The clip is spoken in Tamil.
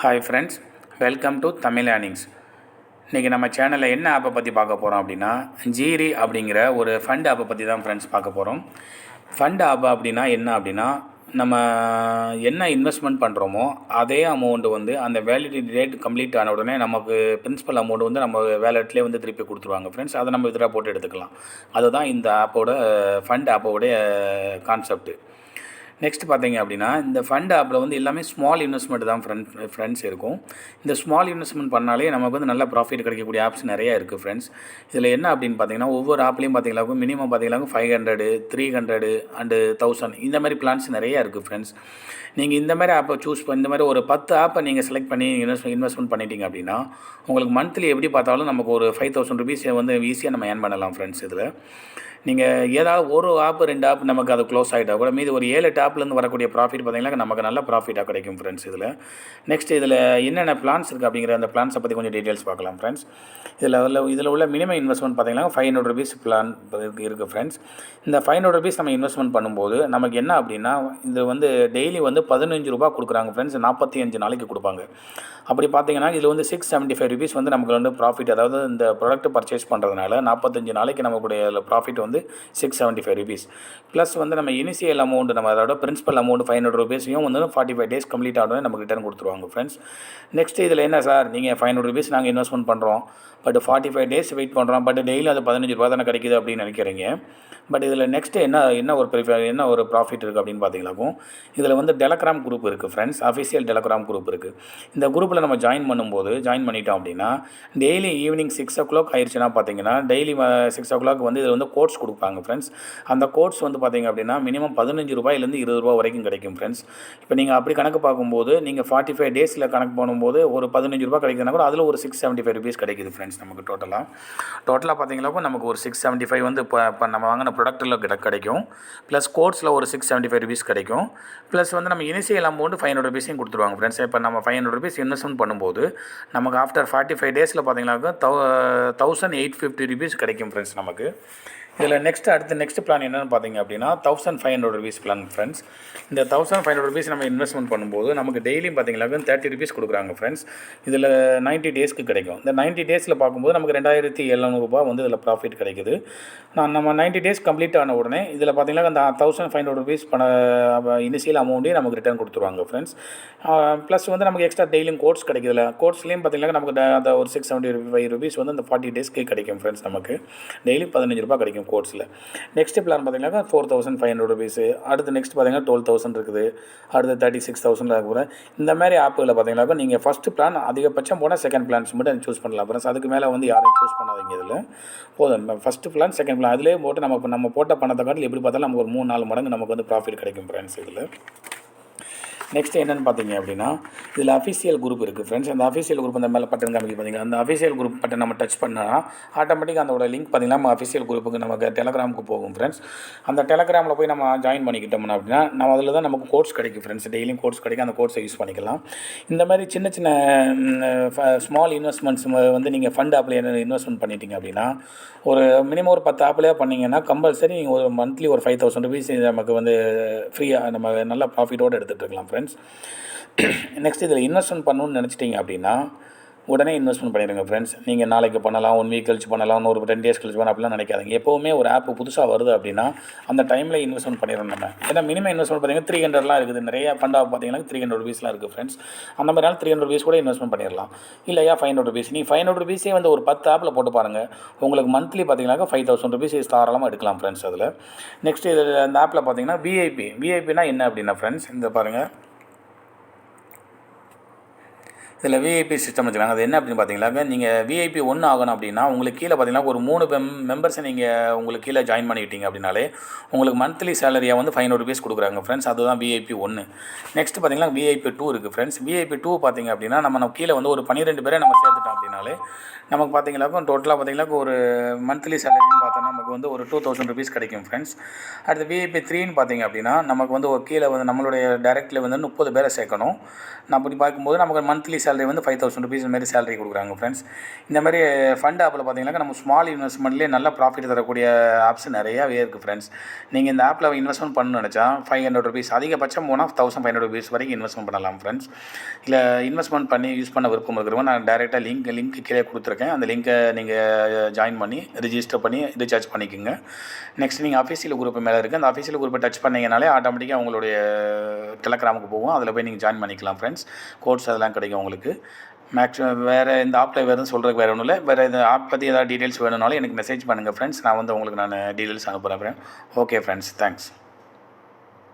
Hi friends, welcome to Tamil earnings. இன்றைக்கி நம்ம சேனலில் என்ன ஆப்பை பற்றி பார்க்க போகிறோம் அப்படின்னா, ஜீரி அப்படிங்கிற ஒரு ஃபண்ட் ஆப்பை பற்றி தான் ஃப்ரெண்ட்ஸ் பார்க்க போகிறோம். ஃபண்ட் ஆப் அப்படின்னா என்ன அப்படின்னா, நம்ம என்ன இன்வெஸ்ட்மெண்ட் பண்ணுறோமோ அதே அமௌண்ட்டு வந்து அந்த வேலிடிட்டி டேட் கம்ப்ளீட் ஆன உடனே நமக்கு பிரின்சிபல் அமௌண்ட் வந்து நம்ம வேலெட்லேயே வந்து திருப்பி கொடுத்துருவாங்க ஃப்ரெண்ட்ஸ். அதை நம்ம வித்ட்ரா போட்டு எடுத்துக்கலாம். அதுதான் இந்த ஆப்போட ஃபண்ட் ஆப்போடைய கான்செப்ட்டு. நெக்ஸ்ட் பார்த்தீங்க அப்படின்னா, இந்த ஃபண்ட் ஆப்பில் வந்து எல்லாமே ஸ்மால் இன்வெஸ்ட்மெண்ட் தான் ஃப்ரெண்ட்ஸ் இருக்கும். இந்த ஸ்மால் இன்வெஸ்ட்மெண்ட் பண்ணாலே நமக்கு வந்து நல்ல ப்ராஃபிட் கிடைக்கக்கூடிய ஆப்ஸ் நிறையா இருக்குது ஃப்ரெண்ட்ஸ். இதில் என்ன அப்படின்னு பார்த்தீங்கன்னா, ஒவ்வொரு ஆப்லேயும் பார்த்தீங்களாக்கும் மினிமம் பார்த்தீங்களாக்கும் 500, 300 அண்டு 1000 இந்த மாதிரி பிளான்ஸ் நிறையா இருக்குது ஃப்ரெண்ட்ஸ். நீங்கள் இந்த மாதிரி ஆப்பை இந்த மாதிரி ஒரு 10 ஆப்பை நீங்கள் செலக்ட் பண்ணி இன்வெஸ்ட்மெண்ட் பண்ணிட்டீங்க அப்படின்னா, உங்களுக்கு மந்த்லி எப்படி பார்த்தாலும் நமக்கு ஒரு 5000 ருபீஸ் வந்து ஈஸியாக நம்ம ஏர்ன் பண்ணலாம் ஃப்ரெண்ட்ஸ். இதில் நீங்கள் ஏதாவது ஒரு ஆப் 2 ஆப் நமக்கு அது க்ளோஸ் ஆகிட்டா கூட மீது ஒரு 7-8 ஆப்லேருந்து வரக்கூடிய ப்ராஃபிட் பார்த்திங்கன்னா நமக்கு நல்ல ப்ராஃபிட்டாக கிடைக்கும் ஃப்ரெண்ட்ஸ். நெக்ஸ்ட் இதில் என்னென்ன பிளான்ஸ் இருக்குது அப்படிங்கிற அந்த பிளான்ஸை பற்றி கொஞ்சம் டீட்டெயில்ஸ் பார்க்கலாம் ஃப்ரெண்ட்ஸ். இதில் உள்ள மினிமம் இன்வெஸ்ட்மெண்ட் பார்த்திங்கன்னா 500 ருபீஸ் பிளான் இருக்குது ஃப்ரெண்ட்ஸ். இந்த 500 ருபீஸ் நம்ம இன்வெஸ்ட்மெண்ட் பண்ணும்போது நமக்கு என்ன அப்படின்னா, இது வந்து டெய்லி வந்து 15 ரூபா கொடுக்குறாங்க ஃப்ரெண்ட்ஸ். 45 நாளைக்கு கொடுப்பாங்க. அப்படி பார்த்தீங்கன்னா இதில் வந்து 675 ருபீஸ் வந்து நமக்கு வந்து ப்ராஃபிட், அதாவது இந்த ப்ராடக்ட் பர்ச்சேஸ் பண்ணுறதுனால 45 நாளைக்கு நமக்குடைய ப்ராஃபிட் வந்து 675 ருபீஸ். ப்ளஸ் வந்து நம்ம இனிஷியல் அமௌண்ட் நம்ம அதோட பிரின்சிபல் அமௌண்ட் 500 ருபீஸையும் வந்து 45 டேஸ் கம்ப்ளீட் ஆகணும் நமக்கு ரிட்டர்ன் கொடுத்துருவாங்க ஃப்ரெண்ட்ஸ். நெக்ஸ்ட் இதில் என்ன சார், நீங்கள் 500 ருபீஸ் நாங்கள் இன்வெஸ்ட்மெண்ட் பண்ணுறோம், பட் 45 டேஸ் வெயிட் பண்ணுறோம், பட் டெய்லி அது 15 ரூபா தானே கிடைக்குது அப்படின்னு நினைக்கிறீங்க. பட் இதில் நெக்ஸ்ட்டு என்ன ஒரு ப்ராஃபிட் இருக்குது அப்படின்னு பார்த்தீங்களாக்கும், இதில் வந்து டெலகிராம் குரூப் இருக்குது ஃப்ரெண்ட்ஸ். அஃபிஷியல் டெலகிராம் குரூப் இருக்குது. இந்த குரூப்பில் நம்ம ஜாயின் பண்ணிட்டோம் அப்படின்னா, டெய்லி ஈவினிங் 6 o'clock ஆயிடுச்சுன்னா பார்த்தீங்கன்னா, டெய்லி 6 o'clock வந்து இதில் வந்து கோட்ஸ் கொடுப்பாங்க ஃப்ரெண்ட்ஸ். அந்த கோட்ஸ் வந்து பார்த்தீங்க அப்படின்னா மினிமம் 15 ரூபாயிலேருந்து 20 ரூபா வரைக்கும் கிடைக்கும் ஃப்ரெண்ட்ஸ். இப்போ நீங்கள் அப்படி கணக்கு பார்க்கும்போது, நீங்கள் 45 டேஸில் கணக்கு பண்ணும்போது ஒரு 15 ரூபா கிடைக்குதுன்னா கூட அதில் ஒரு 675 ருபீஸ் கிடைக்குது ஃப்ரெண்ட்ஸ். நமக்கு டோட்டலாக பார்த்தீங்கன்னாக்கும் நமக்கு ஒரு 675 வந்து இப்போ நம்ம வாங்கின ப்ராடக்ட்டில் கிடைக்கும். ப்ளஸ் கோட்ஸில் ஒரு 675 ருபீஸ் கிடைக்கும். ப்ளஸ் வந்து நம்ம இனிஷியல் அமௌண்ட் 500 ருபீஸையும் கொடுத்துருவாங்க ஃப்ரெண்ட்ஸ். இப்போ நம்ம 500 ருபீஸ் இன்வெஸ்ட்மெண்ட் பண்ணும்போது நமக்கு ஆஃப்டர் 45 டேஸில் பார்த்தீங்கன்னாக்கா 1850 ருபீஸ் கிடைக்கும் ஃப்ரெண்ட்ஸ் நமக்கு. இதில் நெக்ஸ்ட் பிளான் என்னென்னு பார்த்தீங்க அப்படின்னா 1500 ருபீஸ் பிளான் ஃப்ரெண்ட்ஸ். இந்த 1500 ருபீஸ் நம்ம இன்வெஸ்ட்மெண்ட் பண்ணும்போது நமக்கு டெய்லியும் பார்த்தீங்கன்னாக்கா 30 ருபீஸ் கொடுக்குறாங்க ஃப்ரெண்ட்ஸ். இதில் 90 டேஸ்க்கு கிடைக்கும். இந்த 90 டேஸில் பார்க்கும்போது நமக்கு 2700 ரூபா வந்து இதில் ப்ராஃபிட் கிடைக்குது. நம்ம 90 டேஸ் கம்ப்ளீட் ஆன உடனே இதில் பார்த்தீங்கன்னா அந்த 1500 ருபீஸ் இனிஷியல் அமௌண்ட்டையும் நமக்கு ரிட்டர்ன் கொடுத்துருவாங்க ஃப்ரெண்ட்ஸ். ப்ளஸ் வந்து நமக்கு எக்ஸ்ட்ரா டெய்லியும் கோட்ஸ் கிடைக்குதுல, கோட்ஸ்லேயும் பார்த்தீங்கன்னா நமக்கு அந்த ஒரு 675 ருபீஸ் வந்து அந்த 40 டேஸ்க்கு கிடைக்கும் ஃப்ரெண்ட்ஸ். நமக்கு டெய்லி 15 ரூபா கிடைக்கும் கோட்ஸில். நெக்ஸ்ட் பிளான் பார்த்தீங்கன்னா 4500 ருபீஸு. அடுத்து நெக்ஸ்ட் பார்த்தீங்கன்னா 12000 இருக்குது. அடுத்து 36,000 ஆகுது. இந்த மாதிரி ஆப்புகளை பார்த்தீங்கன்னாக்கா நீங்கள் ஃபஸ்ட்டு பிளான் அதிகபட்சம் போனால் செகண்ட் பிளான்ஸ் மட்டும் சூஸ் பண்ணலாம் ஃப்ரெண்ட்ஸ். அதுக்கு மேலே வந்து யாரையும் சூஸ் பண்ணாதீங்க. இதில் போதும், ஃபஸ்ட்டு பிளான் செகண்ட் பிளான் அதிலே போட்டு நம்ம போட்ட பணத்தை காட்டில் எப்படி பார்த்தாலும் நமக்கு ஒரு 3-4 மடங்கு நமக்கு வந்து ப்ராஃபிட் கிடைக்கும் ஃப்ரெண்ட்ஸ். இதில் நெக்ஸ்ட் என்னென்னு பார்த்தீங்க அப்படின்னா, இதில் அஃபிஷியல் குரூப் இருக்குது ஃப்ரெண்ட்ஸ். அந்த அஃபிஷியல் குரூப் அந்த மேலே பட்டன் காமிக்க பார்த்தீங்கன்னா, அந்த அஃபிஷியல் குரூப் பட்டன் நம்ம டச் பண்ணால் ஆட்டோமேட்டிக்காக அதோட லிங்க் பார்த்தீங்கன்னா நம்ம அஃபிஷியல் குரூப்புக்கு நமக்கு டெலகிராமுக்கு போகும் ஃப்ரெண்ட்ஸ். அந்த டெலகிராமில் போய் நம்ம ஜாயின் பண்ணிக்கிட்டோம்னா அப்படின்னா நம்ம அதில் தான் நமக்கு கோர்ஸ் கிடைக்கும் ஃப்ரெண்ட்ஸ். டெய்லியும் கோர்ஸ் கிடைக்கும். அந்த கோர்ஸை யூஸ் பண்ணிக்கலாம். இந்த மாதிரி சின்ன ஸ்மால் இன்வெஸ்ட்மெண்ட்ஸ் வந்து நீங்கள் ஃபண்ட் ஆப்பில் இன்வெஸ்ட்மெண்ட் பண்ணிட்டீங்க அப்படின்னா, ஒரு மினிமம் ஒரு 10 ஆப்லேயே பண்ணிங்கன்னா கம்பல்சரி நீங்கள் ஒரு மந்த்லி ஒரு 5000 ருபீஸ் நமக்கு வந்து ஃப்ரீயாக நம்ம நல்ல ப்ராஃபிட்டோடு எடுத்துகிட்டு இருக்கலாம் ஃப்ரெண்ட்ஸ். நெக்ஸ்ட் இதில் இன்வெஸ்ட்மெண்ட் பண்ணணும்னு நினச்சிட்டிங்க அப்படின்னா உடனே இன்வெஸ்ட்மெண்ட் பண்ணிடுங்க ஃப்ரெண்ட்ஸ். நீங்கள் நாளைக்கு பண்ணலாம், 1 வீக் கழிச்சு பண்ணலாம், ஒரு 10 டேஸ் கழிச்சு பண்ணலாம் அப்படிலாம் நினைக்காதீங்க. எப்போவுமே ஒரு ஆப் புதுசாக வருது அப்படின்னா அந்த டைமில் இன்வெஸ்ட்மெண்ட் பண்ணிடணும் நம்ம. ஏன்னா மினிமம் இன்வெஸ்ட்மெண்ட் பார்த்தீங்கன்னா 300லாம் இருக்குது. நிறைய ஃபண்டாக பார்த்தீங்கன்னா 300 ருபீஸ்லாம் இருக்குது ஃப்ரெண்ட்ஸ். அந்த மாதிரினால 300 ருபீஸ் கூட இன்வெஸ்ட்மெண்ட் பண்ணிடலாம். இல்லையா 500 ருபீஸ், நீங்கள் 500 ருபீஸே வந்து ஒரு 10 ஆப்பில் போட்டு பாருங்கள். உங்களுக்கு மந்த்லி பார்த்தீங்கன்னாக்கா 5000 ருபீஸ் தாராளமாக எடுக்கலாம் ஃப்ரெண்ட்ஸ். அதில் நெக்ஸ்ட் இதில் அந்த ஆப்பில் பார்த்தீங்கன்னா விஐபினா என்ன அப்படின்னா ஃப்ரெண்ட்ஸ், இந்த பாருங்கள், இதில் விஐபி சிஸ்டம் வச்சுருக்காங்க. அது என்ன அப்படின்னு பார்த்தீங்கன்னாக்க, நீங்கள் விஐபி 1 ஆகணும் அப்படின்னா உங்களுக்கு கீழே பார்த்தீங்கன்னா ஒரு 3 மெம்பர்ஸை நீங்கள் உங்களுக்கு கீழே ஜாயின் பண்ணிக்கிட்டீங்க அப்படின்னாலே உங்களுக்கு மந்த்லி சேலரியாக வந்து 500 ருபீஸ் கொடுக்குறாங்க ஃப்ரெண்ட்ஸ். அதுதான் விஐபி 1. நெக்ஸ்ட் பார்த்தீங்கன்னா விஐபி 2 இருக்குது ஃப்ரெண்ட்ஸ். விஐபி 2 பார்த்தீங்க அப்படின்னா நம்ம கீழே வந்து ஒரு 12 பேரை நம்ம சேர்த்துட்டோம் அப்படின்னாலே நமக்கு பார்த்தீங்கன்னாக்கும் டோட்டலாக பார்த்தீங்கன்னா ஒரு மந்த்லி சேலரின்னு பார்த்தோன்னா நமக்கு வந்து ஒரு 2000 ருபீஸ் கிடைக்கும் ஃப்ரெண்ட்ஸ். அடுத்து விஐபி 3ன்னு பார்த்தீங்க அப்படின்னா நமக்கு வந்து ஒரு கீழே வந்து நம்மளுடைய டைரக்டில் வந்து 30 பேரை சேர்க்கணும். நான் அப்படி பார்க்கும்போது நமக்கு மந்த்லி சேலரி வந்து 5000 ருபீஸ் மாரி சேலரி கொடுக்குறாங்க ஃப்ரெண்ட்ஸ். இந்த மாதிரி ஃபண்ட் ஆப்பில் பார்த்தீங்கன்னா நம்ம ஸ்மால் இன்வெஸ்ட்மெண்ட்லேயே நல்ல ப்ராஃபிட் தரக்கூடிய ஆப்ஸ் நிறையாவே இருக்குது ஃப்ரெண்ட்ஸ். நீங்கள் இந்த ஆப்பில் இன்வெஸ்ட்மெண்ட் பண்ணணும்னு நினச்சா 500 ருபீஸ் அதிகபட்சம் போனால் 1500 ருபீஸ் வரைக்கும் இன்வெஸ்ட்மெண்ட் பண்ணலாம் ஃப்ரெண்ட்ஸ். இல்லை இன்வெஸ்ட்மெண்ட் பண்ணி யூஸ் பண்ண விருப்பம் இருக்கிறவங்க நான் டேரெக்டாக லிங்க் கீழே கொடுத்துருக்கேன். அந்த லிங்க்கை நீங்கள் ஜாயின் பண்ணி ரிஜிஸ்டர் பண்ணி ரீசார்ஜ் பண்ணிக்கோங்க. நெக்ஸ்ட் நீங்கள் அஃபீஷியல் குரூப் மேலே இருக்குது, அந்த அஃபீஷியல் குரூப்பை டச் பண்ணிங்கனாலே ஆட்டோமேட்டிக்காக உங்களுடைய டெலகிராமுக்கு போகும். அதில் போய் நீங்கள் ஜாயின் பண்ணிக்கலாம் ஃப்ரெண்ட்ஸ். கோட்ஸ் அதெல்லாம் கிடைக்கும் உங்களுக்கு. மேக்ஸிமம் வேறு இந்த ஆப்பில் வேறு சொல்கிறதுக்கு வேறு ஒன்றும் இல்லை. வேறு இந்த ஆப் பற்றி ஏதாவது டீட்டெயில்ஸ் வேணும்னாலும் எனக்கு மெசேஜ் பண்ணுங்கள் ஃப்ரெண்ட்ஸ். நான் வந்து உங்களுக்கு டீட்டெயில்ஸ் அனுப்புகிறேன். Okay friends, thanks.